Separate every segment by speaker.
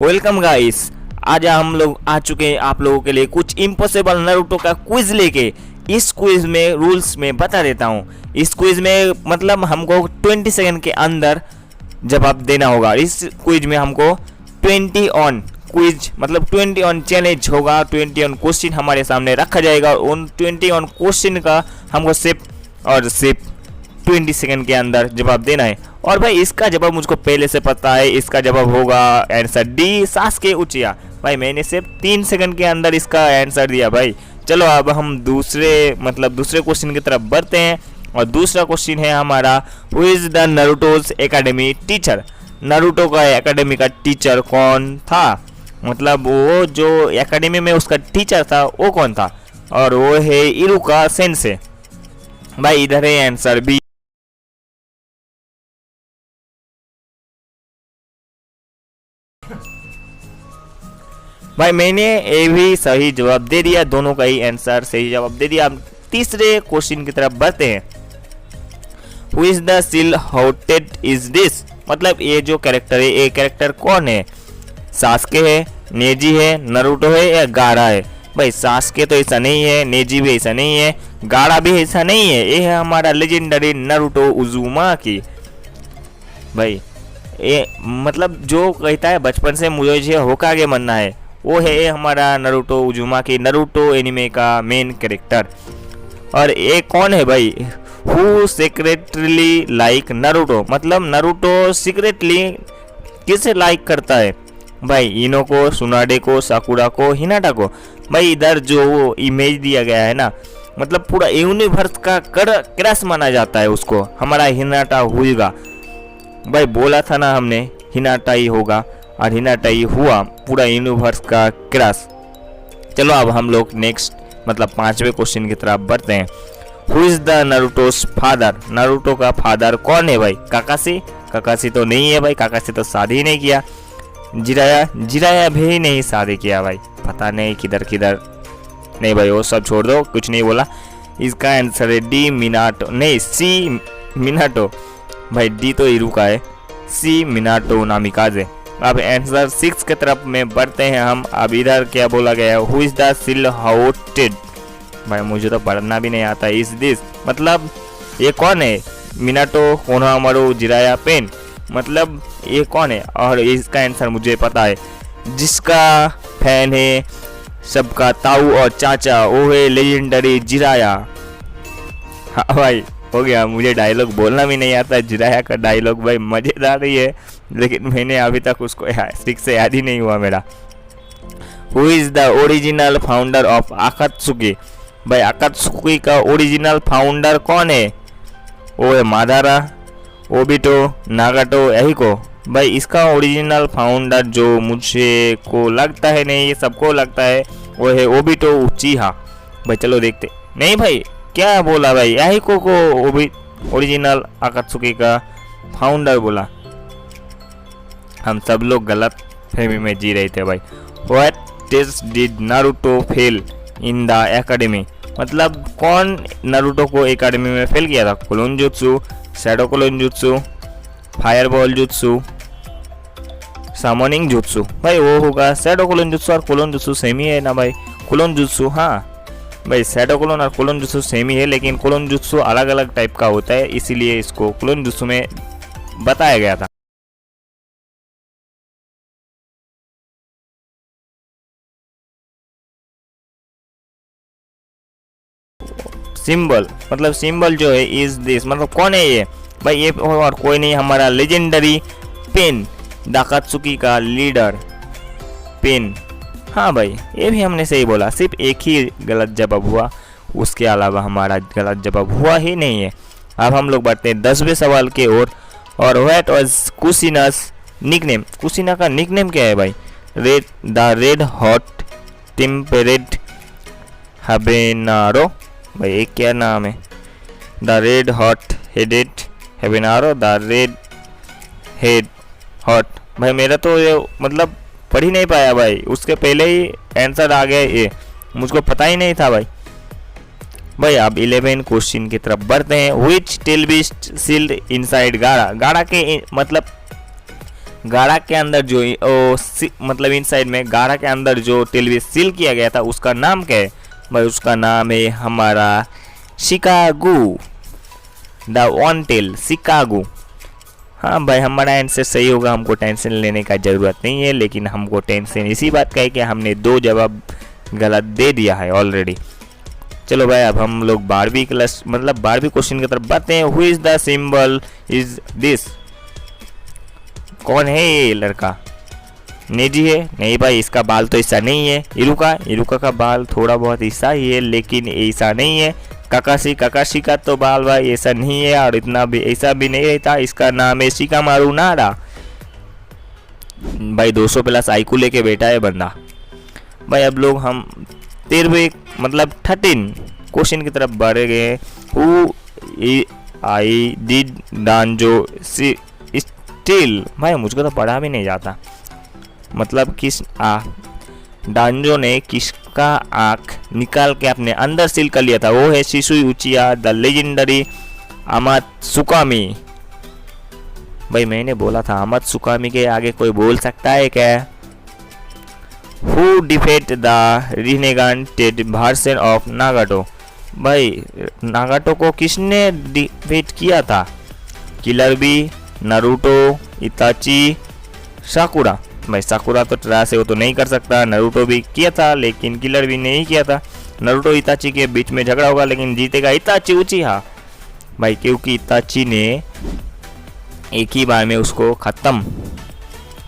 Speaker 1: Welcome guys. आज हम लोग आ चुके हैं आप लोगों के लिए कुछ इम्पॉसिबल नारुतो का क्विज लेके। इस क्विज में रूल्स में बता देता हूँ। इस क्विज में मतलब हमको 20 सेकंड के अंदर जवाब देना होगा। इस क्विज में हमको 20 ऑन क्विज मतलब 20 ऑन चैलेंज होगा। 20 ऑन क्वेश्चन हमारे सामने रखा जाएगा और उन 20 ऑन क्वेश्चन का हमको सिर्फ 20 सेकंड के अंदर जवाब देना है। और भाई इसका जवाब मुझको पहले से पता है। इसका जवाब होगा आंसर डी, सास्के उचिया। भाई मैंने सिर्फ 3 सेकंड के अंदर इसका आंसर दिया भाई। चलो अब हम दूसरे क्वेश्चन की तरफ बढ़ते हैं। और दूसरा क्वेश्चन है हमारा, who is the Naruto's academy teacher. Naruto का एकेडमी का टीचर कौन था, मतलब वो जो एकेडमी में उसका टीचर था वो कौन था। और वो है इरुका सेंसे। भाई इधर है आंसर बी। भाई मैंने ये भी सही जवाब दे दिया, दोनों का ही आंसर सही जवाब दे दिया। अब तीसरे क्वेश्चन की तरफ बढ़ते हैं। Who is the seal haunted is this, मतलब ये जो कैरेक्टर है ये कैरेक्टर कौन है। सास्के है, नेजी है, नारुतो है या गारा है। भाई सास्के तो ऐसा नहीं है, नेजी भी ऐसा नहीं है, गारा भी ऐसा नहीं है। ये है हमारा लेजेंडरी नारुतो उजुमाकी। भाई ये मतलब जो कहता है बचपन से मुझे होकागे बनना है, वो है हमारा नारुतो उजुमाकी, नारुतो एनिमे का मेन कैरेक्टर। और ये कौन है भाई, हु सीक्रेटली लाइक नारुतो, मतलब नारुतो सीक्रेटली किसे लाइक करता है। भाई इनो को, सुनाडे को, साकुरा को, हिनाटा को। भाई इधर जो वो इमेज दिया गया है ना, मतलब पूरा यूनिवर्स का क्रश माना जाता है उसको, हमारा हिनाटा हुएगा। भाई बोला था ना हमने हिनाटा ही होगा और हिनाटा ही हुआ, पूरा यूनिवर्स का क्रश। चलो अब हम लोग नेक्स्ट मतलब 5वें क्वेश्चन की तरफ बढ़ते हैं। Who is the Naruto's father, Naruto का फादर कौन है भाई। काकाशी, काकाशी तो नहीं है भाई, काकाशी तो शादी ही नहीं किया। जिराया भी नहीं शादी किया भाई, पता नहीं किधर किधर। नहीं भाई वो सब छोड़ दो, कुछ नहीं बोला। इसका आंसर है डी, मिनाटो नहीं सी, मिनाटो। भाई डी तो इरुका है, सी मिनाटो नामिकाजे। अब आंसर 6 की तरफ में बढ़ते हैं हम। अब इधर क्या बोला गया है, हु इज द सील हाउटेड। भाई मुझे तो पढ़ना भी नहीं आता। इज दिस, मतलब ये कौन है। मिनाटो कोनोहामारू जिराया पेन, मतलब ये कौन है। और इसका आंसर मुझे पता है, जिसका फैन है सबका ताऊ और चाचा, वो है लेजेंडरी जिराया। हाँ भाई हो गया, मुझे डायलॉग बोलना भी नहीं आता। जिराया का डायलॉग भाई मज़ेदार ही है, लेकिन मैंने अभी तक उसको ठीक से याद ही नहीं हुआ मेरा। Who is the original founder of Akatsuki. भाई आकात्सुकी का ओरिजिनल फाउंडर कौन है। वो है मादारा, ओबिटो, नागाटो, यही को। भाई इसका ओरिजिनल फाउंडर जो मुझे को लगता है, नहीं ये सबको लगता है, वो है ओबिटो उचिहा। भाई चलो देखते। नहीं भाई क्या बोला भाई, यही को ओरिजिनल आकात्सुकी का फाउंडर बोला। हम सब लोग गलत फहमी में जी रहे थे भाई। What test did Naruto fail in the academy, मतलब कौन नारुतो को एकेडमी में फेल किया था। Clone jutsu, shadow clone jutsu, fireball jutsu, summoning jutsu. भाई वो होगा शैडो क्लोन जुत्सु और क्लोन जुत्सु सेम ही है ना भाई। क्लोन जुत्सु, हाँ भाई शैडो क्लोन और क्लोन जुत्सु सेम ही है, लेकिन क्लोन जुत्सु अलग अलग टाइप का होता है, इसीलिए इसको क्लोन जुत्सु में बताया गया था। सिंबल, मतलब सिंबल जो है इज दिस, मतलब कौन है ये। भाई ये और कोई नहीं, हमारा लेजेंडरी पेन, दाकात्सुकी का लीडर पेन। हाँ भाई ये भी हमने सही बोला, सिर्फ एक ही गलत जवाब हुआ, उसके अलावा हमारा गलत जवाब हुआ ही नहीं है। अब हम लोग बढ़ते हैं 10वें सवाल के ओर। और what was Kushina's nickname. Kushina का निकनेम क्या है भाई। The red hot temperate habanero. भाई एक क्या नाम है, the red hot headed habanero, the red head hot. भाई मेरा तो ये मतलब पढ़ ही नहीं पाया भाई, उसके पहले ही आंसर आ गया ये, मुझको पता ही नहीं था भाई। भाई अब 11 क्वेश्चन की तरफ बढ़ते हैं। Which tail beast sealed inside Gaara. Gaara के मतलब गाढ़ा के अंदर जो मतलब इनसाइड में गाढ़ा के अंदर जो टेलवे सील किया गया था उसका नाम क्या है भाई? उसका नाम है हमारा Shukaku, the one tail Shukaku. हाँ भाई हमारा आंसर सही होगा, हमको टेंशन लेने का ज़रूरत नहीं है, लेकिन हमको टेंशन इसी बात का है कि हमने 2 जवाब गलत दे दिया है ऑलरेडी। चलो भाई अब हम लोग 12वीं क्लास मतलब 12वीं क्वेश्चन की तरफ बढ़ते हैं। Who is the symbol is this? कौन है ये लड़का? नेजी है? नहीं भाई, इसका बाल तो ऐसा नहीं है। इरुका का बाल थोड़ा बहुत ऐसा ही है, लेकिन ऐसा नहीं है। काकाशी का तो बाल भाई ऐसा नहीं है, और इतना भी ऐसा भी नहीं रहता। इसका नाम है शिकामारू नारा। भाई 200 प्लस आईक्यू लेके बैठा है बंदा। भाई अब लोग हम 13वें मतलब 13 क्वेश्चन की तरफ बढ़ गए। Who I did डांजो steel? भाई मुझको तो पढ़ा भी नहीं जाता। मतलब किस डांजो ने किसका आँख निकाल के अपने अंदर सील कर लिया था? वो है शिसुई उचिया, द लेजेंडरी अमात्सुकामी। भाई मैंने बोला था अमात्सुकामी के आगे कोई बोल सकता है क्या? Who defeat the renegaded version of Nagato? भाई नागाटो को किसने डिफेट किया था? Killer B, Naruto, Itachi, Sakura. भाई साकुरा तो ट्रा से वो तो नहीं कर सकता। नारुतो भी किया था लेकिन किलर भी नहीं किया था। नारुतो इताची के बीच में झगड़ा होगा, लेकिन जीतेगा इताची उचिहा भाई, क्योंकि इताची ने एक ही बार में उसको खत्म।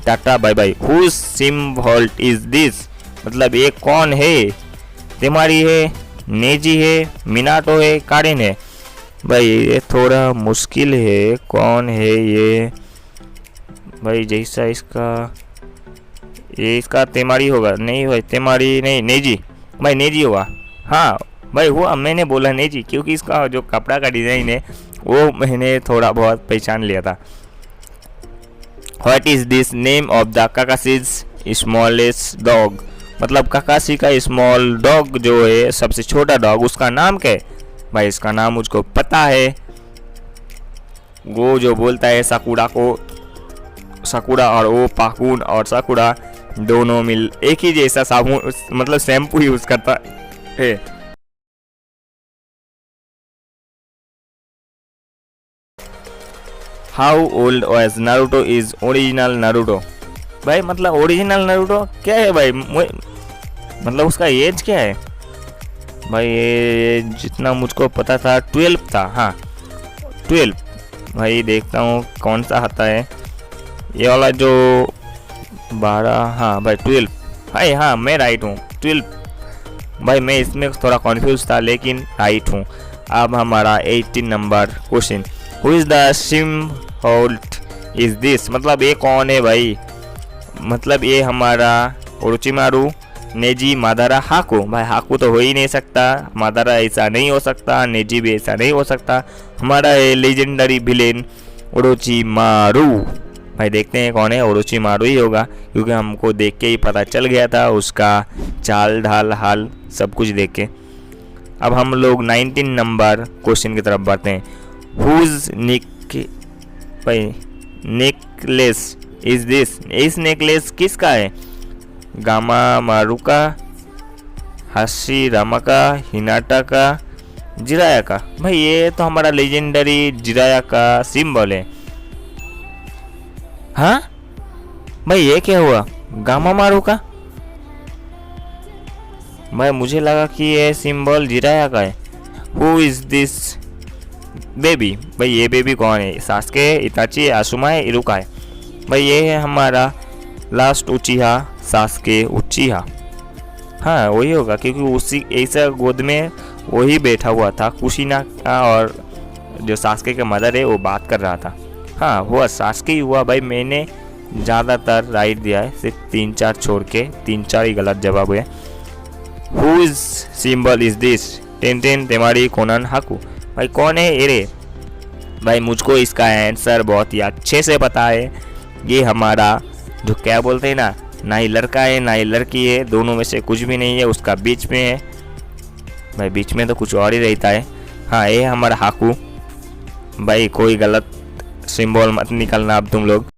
Speaker 1: Tata bye bye. Whose symbol is this? मतलब ये कौन है? तेमारी है, नेजी है, मिनाटो है, कारेन है? भाई ये थोड़ा मुश्किल है। कौन है ये भाई? जैसा इसका तेमारी होगा। नहीं भाई तेमारी नहीं, नेजी। भाई नेजी होगा। हाँ भाई हुआ, मैंने बोला नेजी, क्योंकि इसका जो कपड़ा का डिज़ाइन है वो मैंने थोड़ा बहुत पहचान लिया था। What is this name of the Kakashi's smallest dog? मतलब काकासी का स्मॉल डॉग जो है सबसे छोटा डॉग, उसका नाम क्या है? भाई इसका नाम मुझको पता है। वो जो बोलता है साकुरा को, साकुरा और वो पाकुन और साकुरा दोनों मिल एक ही जैसा साबुन मतलब शैम्पू यूज करता है। How old was Naruto is original Naruto? भाई मतलब ओरिजिनल नारुतो क्या है भाई? मतलब उसका एज क्या है? भाई ये जितना मुझको पता था 12 था। हाँ 12। भाई देखता हूँ कौन सा आता है ये वाला जो 12। हाँ भाई 12। भाई हाँ मैं राइट हूँ 12। भाई मैं इसमें थोड़ा कॉन्फ्यूज था लेकिन राइट हूँ। अब हमारा 18 number question. Who is the symbol is this? मतलब ये कौन है भाई? मतलब ये हमारा ओरोचिमारू, नेजी, मादारा, हाकू। भाई हाकू तो हो ही नहीं सकता, मादारा ऐसा नहीं हो सकता, नेजी भी ऐसा नहीं हो सकता। हमारा ये लेजेंडरी विलेन ओरोचिमारू। भाई देखते हैं कौन है। ओरोचिमारू ही होगा, क्योंकि हमको देख के ही पता चल गया था उसका चाल ढाल हाल सब कुछ देख के। अब हम लोग 19 नंबर क्वेश्चन की तरफ बढ़ते हैं। Whose necklace is this? इस नेकलेस किसका है? गामा मारुका, हाशिरामा का, हिनाटा का, जिराया का? भाई ये तो हमारा लेजेंडरी जिराया का सिंबल है। हाँ भाई ये क्या हुआ? गामा मारू का? भाई मुझे लगा कि ये सिंबल जिराया का है। Who is this baby? भाई ये बेबी कौन है? सास्के, इताची, आसुमा है, इरुका है? भाई ये है हमारा लास्ट उचिहा, सास्के उचिहा। हाँ वही होगा, क्योंकि उसी ऐसा गोद में वही बैठा हुआ था कुशिना का, और जो सास्के का मदर है वो बात कर रहा था। हाँ हुआ सास्के ही हुआ। भाई मैंने ज़्यादातर राइट दिया है, सिर्फ 3-4 छोड़ के 3-4 ही गलत जवाब हुए। Who is symbol is this? Tenten, Temari, Konan, Haku? भाई कौन है एरे? भाई मुझको इसका आंसर बहुत ही अच्छे से पता है। ये हमारा जो क्या बोलते हैं ना ही लड़का है ना ही लड़की है, दोनों में से कुछ भी नहीं है, उसका बीच में है। भाई बीच में तो कुछ और ही रहता है। हाँ ये हमारा हाकू। भाई कोई गलत सिंबल मत निकालना अब तुम लोग।